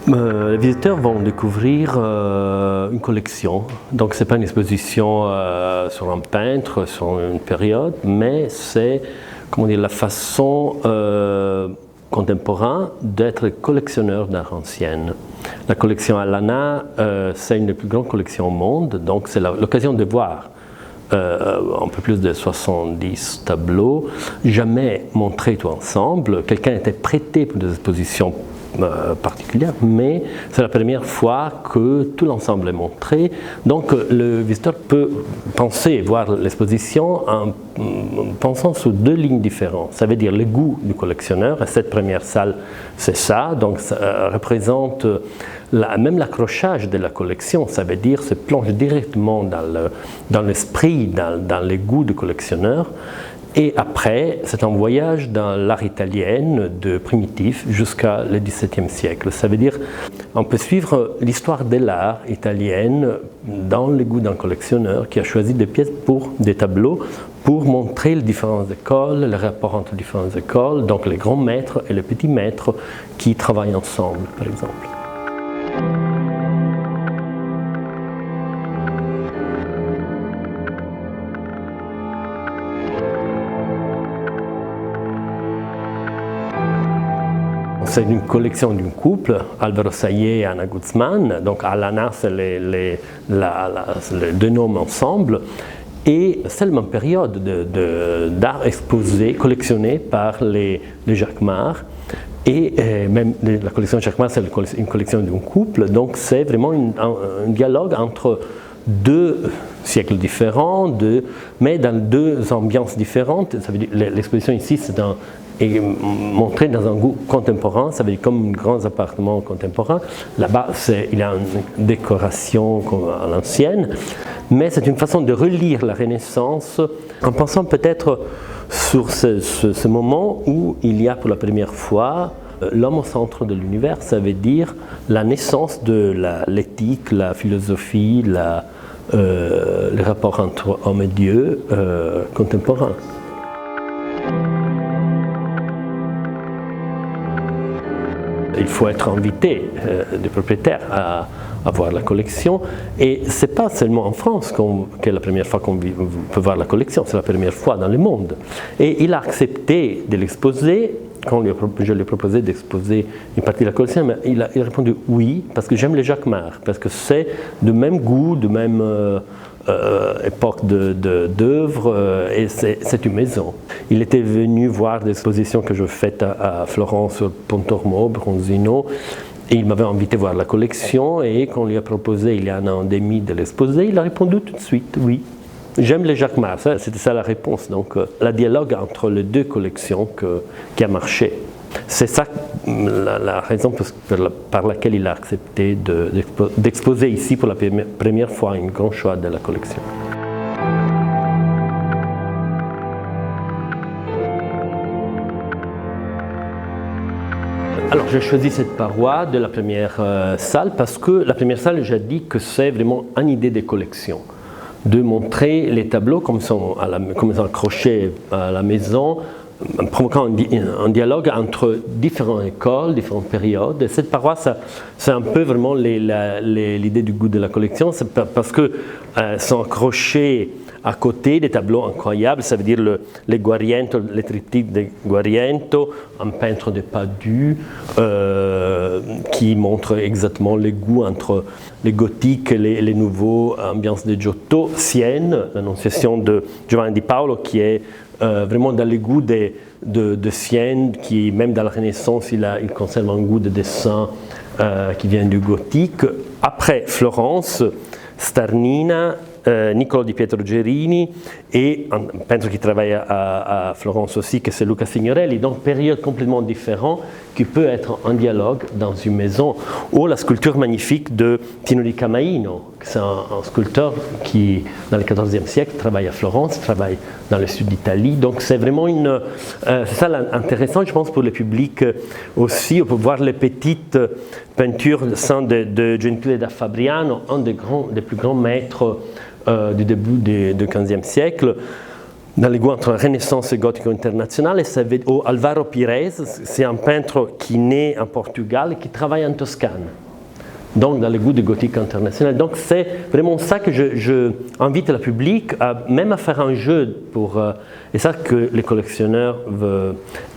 Les visiteurs vont découvrir une collection. Donc ce n'est pas une exposition sur un peintre, sur une période, mais c'est la façon contemporaine d'être collectionneur d'art ancien. La collection Al-Lana, c'est une des plus grandes collections au monde, donc c'est l'occasion de voir un peu plus de 70 tableaux, jamais montrés tout ensemble. Quelqu'un était prêté pour des expositions particulière, mais c'est la première fois que tout l'ensemble est montré. Donc le visiteur peut penser, voir l'exposition en pensant sur deux lignes différentes. Ça veut dire le goût du collectionneur, et cette première salle, c'est ça, donc ça représente même l'accrochage de la collection, ça veut dire se plonger directement dans l'esprit, dans les goûts du collectionneur. Et après, c'est un voyage dans l'art italien de primitif jusqu'à le XVIIe siècle. Ça veut dire on peut suivre l'histoire de l'art italien dans les goûts d'un collectionneur qui a choisi des pièces pour des tableaux pour montrer les différentes écoles, les rapports entre les différentes écoles, donc les grands maîtres et les petits maîtres qui travaillent ensemble, par exemple. C'est une collection d'un couple, Alvaro Sayé et Anna Guzman. Donc Al-Lana, c'est les deux noms ensemble. Et c'est la même période d'art exposé, collectionné par les Jacquemart. Et même la collection Jacquemart, c'est une collection d'un couple. Donc c'est vraiment un dialogue entre deux siècles différents, mais dans deux ambiances différentes. Ça veut dire l'exposition ici, c'est et montré dans un goût contemporain, ça veut dire comme un grand appartement contemporain. Là-bas, il y a une décoration à l'ancienne, mais c'est une façon de relire la Renaissance en pensant peut-être sur ce moment où il y a pour la première fois l'homme au centre de l'univers. Ça veut dire la naissance de l'éthique, la philosophie, le rapport entre homme et Dieu contemporain. Il faut être invité des propriétaires à voir la collection. Et ce n'est pas seulement en France que la première fois qu'on peut voir la collection, c'est la première fois dans le monde. Et il a accepté de l'exposer. Quand je lui ai proposé d'exposer une partie de la collection, mais il a répondu oui, parce que j'aime les Jacquemart, parce que c'est du même goût, de même époque d'œuvre, et c'est une maison. Il était venu voir des expositions que je fais à Florence, Pontormo, Bronzino, et il m'avait invité voir la collection, et quand on lui a proposé il y a un an et demi de l'exposer, il a répondu tout de suite oui. J'aime les Jacquemart, c'était ça la réponse. Donc, le dialogue entre les deux collections qui a marché. C'est ça la raison par laquelle il a accepté d'exposer ici pour la première fois un grand choix de la collection. Alors, j'ai choisi cette paroi de la première salle parce que la première salle, j'ai dit que c'est vraiment une idée de collection. De montrer les tableaux comme ils sont accrochés à la maison, provoquant un dialogue entre différentes écoles, différentes périodes. Et cette paroi, c'est un peu vraiment l'idée du goût de la collection, c'est parce que sont accrochés à côté des tableaux incroyables, ça veut dire les Guariento, les triptyques de Guariento, un peintre de Padoue qui montre exactement les goûts entre les gothiques et les nouveaux ambiances de Giotto, Sienne, l'Annonciation de Giovanni di Paolo qui est vraiment dans les goûts de Sienne, qui même dans la Renaissance il conserve un goût de dessin qui vient du gothique. Après Florence, Starnina, Niccolò di Pietro Gerini et un peintre qui travaille à Florence aussi, que c'est Luca Signorelli, donc période complètement différente qui peut être en dialogue dans une maison. Ou la sculpture magnifique de Tino di Camaino, c'est un sculpteur qui, dans le XIVe siècle, travaille à Florence, travaille dans le sud d'Italie. Donc c'est vraiment c'est ça intéressant, je pense, pour le public aussi. On peut voir les petites peintures de Gentile da Fabriano, un des plus grands maîtres du début du XVe siècle. dans les goûts entre Renaissance et Gothique international. Alvaro Pires, c'est un peintre qui naît en Portugal et qui travaille en Toscane, donc dans les goûts du Gothique international. Donc c'est vraiment ça que je invite le public même à faire un jeu et ça que les collectionneurs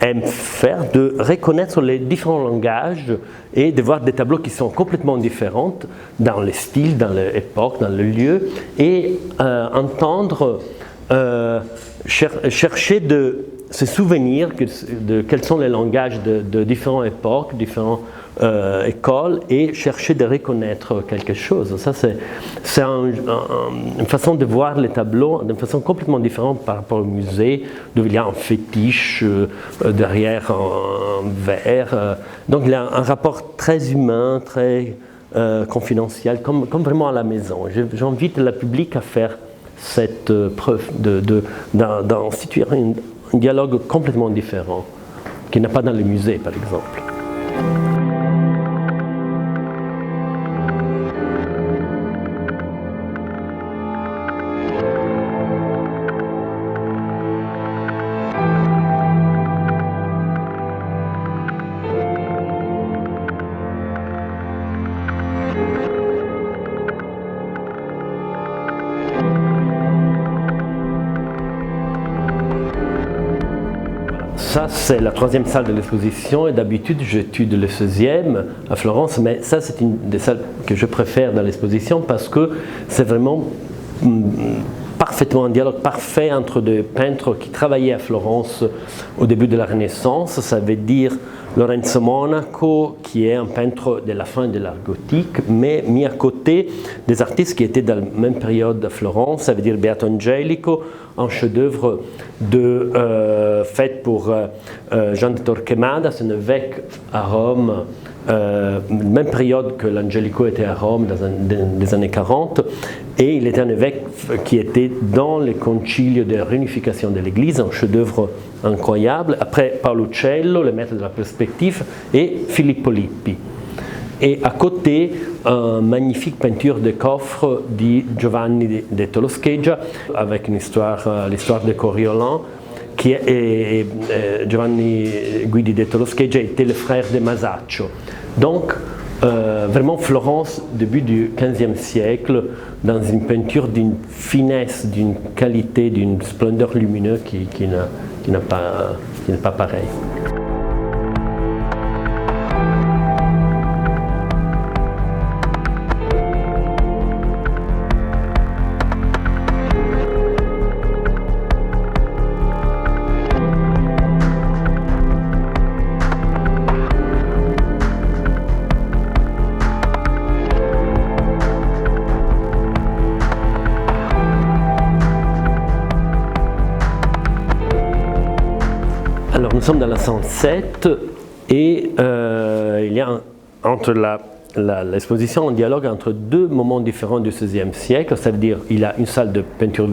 aiment faire, de reconnaître les différents langages et de voir des tableaux qui sont complètement différents dans les styles, dans l'époque, dans le lieu, et entendre, chercher de se souvenir de quels sont les langages de différentes époques, différentes écoles, et chercher de reconnaître quelque chose. Ça, c'est une façon de voir les tableaux d'une façon complètement différente par rapport au musée, où il y a un fétiche derrière un verre. Donc il y a un rapport très humain, très confidentiel, comme vraiment à la maison. J'invite le public à faire cette preuve d'instituer un dialogue complètement différent, qu'il n'y a pas dans le musée, par exemple. Ça, c'est la troisième salle de l'exposition, et d'habitude, j'étudie le 16e à Florence, mais ça, c'est une des salles que je préfère dans l'exposition parce que c'est vraiment parfaitement un dialogue parfait entre des peintres qui travaillaient à Florence au début de la Renaissance. Ça veut dire Lorenzo Monaco, qui est un peintre de la fin de l'art gothique, mais mis à côté des artistes qui étaient dans la même période à Florence. Ça veut dire Beato Angelico, un chef-d'œuvre fait pour Jean de Torquemada, c'est un évêque à Rome, même période que l'Angelico était à Rome dans les années 40, et il était un évêque qui était dans le concilio de réunification de l'Église, un chef-d'œuvre incroyable. Après Paolo Uccello, le maître de la perspective, et Filippo Lippi. Et à côté, une magnifique peinture de coffre de Giovanni de Toloscheggia, avec l'histoire de Coriolan, qui est Giovanni Guidi de Toloscheggia était le frère de Masaccio. Donc, vraiment Florence, début du XVe siècle, dans une peinture d'une finesse, d'une qualité, d'une splendeur lumineuse qui n'est pas pareille. Alors nous sommes dans la 107 et il y a entre l'exposition un dialogue entre deux moments différents du XVIe siècle, ça veut dire il y a une salle de peinture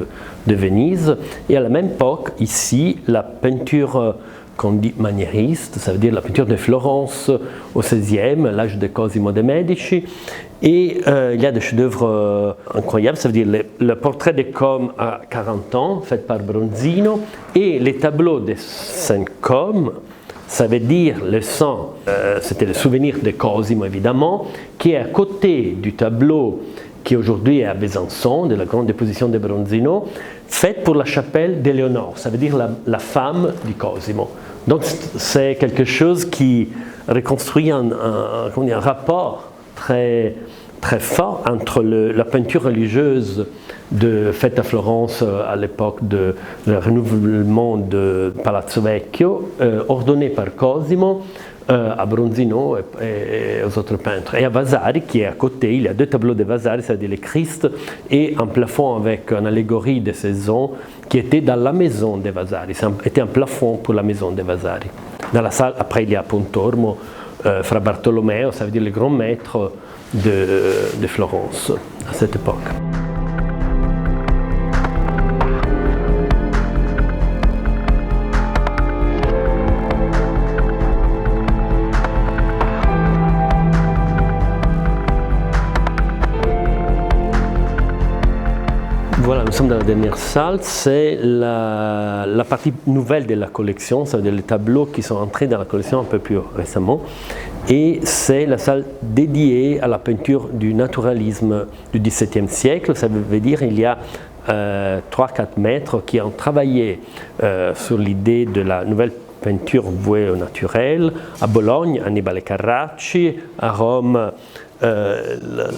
de Venise et à la même époque ici la peinture qu'on dit maniériste, ça veut dire la peinture de Florence au XVIe, l'âge de Cosimo de' Medici. Et il y a des chefs-d'œuvre incroyables, ça veut dire le portrait de Côme à 40 ans, fait par Bronzino, et les tableaux de Saint-Côme, ça veut dire le sang, c'était le souvenir de Cosimo évidemment, qui est à côté du tableau qui aujourd'hui est à Besançon, de la grande déposition de Bronzino, faite pour la chapelle d'Éléonore, ça veut dire la femme de Cosimo. Donc c'est quelque chose qui reconstruit un rapport très, très fort entre la peinture religieuse faite à Florence à l'époque du renouvellement de Palazzo Vecchio, ordonnée par Cosimo, à Bronzino et aux autres peintres. Et à Vasari, qui est à côté, il y a deux tableaux de Vasari, c'est-à-dire le Christ et un plafond avec une allégorie de saison qui était dans la maison de Vasari. C'était un plafond pour la maison de Vasari. Dans la salle, après, il y a Pontormo, Fra Bartolomeo, ça veut dire le grand maître de Florence à cette époque. Voilà, nous sommes dans la dernière salle, c'est la partie nouvelle de la collection, c'est-à-dire les tableaux qui sont entrés dans la collection un peu plus récemment. Et c'est la salle dédiée à la peinture du naturalisme du XVIIe siècle, ça veut dire qu'il y a 3-4 maîtres qui ont travaillé sur l'idée de la nouvelle peinture vouée au naturel, à Bologne, Annibale Carracci, à Rome,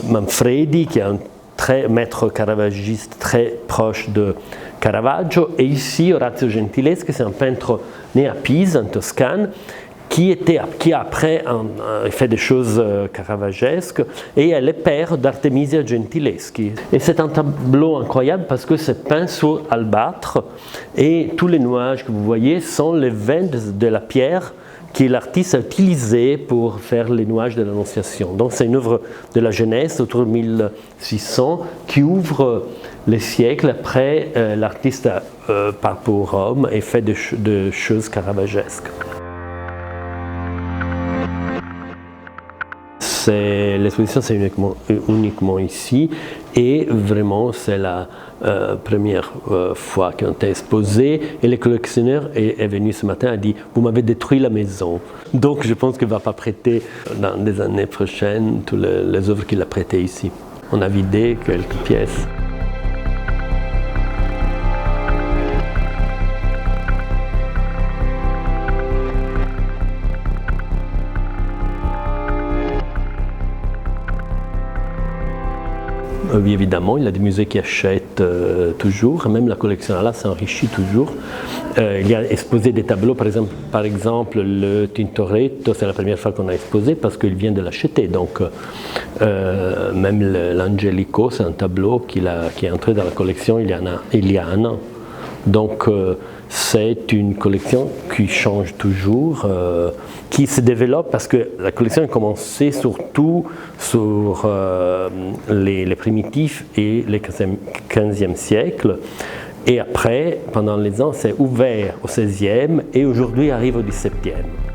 Manfredi, qui est un maître caravagiste très proche de Caravaggio, et ici Orazio Gentileschi, c'est un peintre né à Pise, en Toscane, qui a après fait des choses caravagesques, et elle est père d'Artemisia Gentileschi. Et c'est un tableau incroyable parce que c'est peint sur albâtre, et tous les nuages que vous voyez sont les veines de la pierre que l'artiste a utilisé pour faire les nuages de l'Annonciation. Donc c'est une œuvre de la Genèse autour de 1600 qui ouvre les siècles après l'artiste part pour Rome et fait des choses caravagesques. L'exposition c'est uniquement ici, et vraiment c'est la première fois qu'on a exposé, et le collectionneur est venu ce matin et a dit « vous m'avez détruit la maison ». Donc je pense qu'il ne va pas prêter dans les années prochaines toutes les œuvres qu'il a prêtées ici. On a vidé quelques pièces. Oui, évidemment, il y a des musées qui achètent toujours, même la collection là s'enrichit toujours. Il y a exposé des tableaux, par exemple le Tintoretto, c'est la première fois qu'on a exposé parce qu'il vient de l'acheter. Donc même l'Angelico, c'est un tableau qui est entré dans la collection il y a un an. Donc c'est une collection qui change toujours, qui se développe parce que la collection a commencé surtout sur les primitifs et le 15e siècle. Et après, pendant les ans, c'est ouvert au 16e et aujourd'hui arrive au 17e.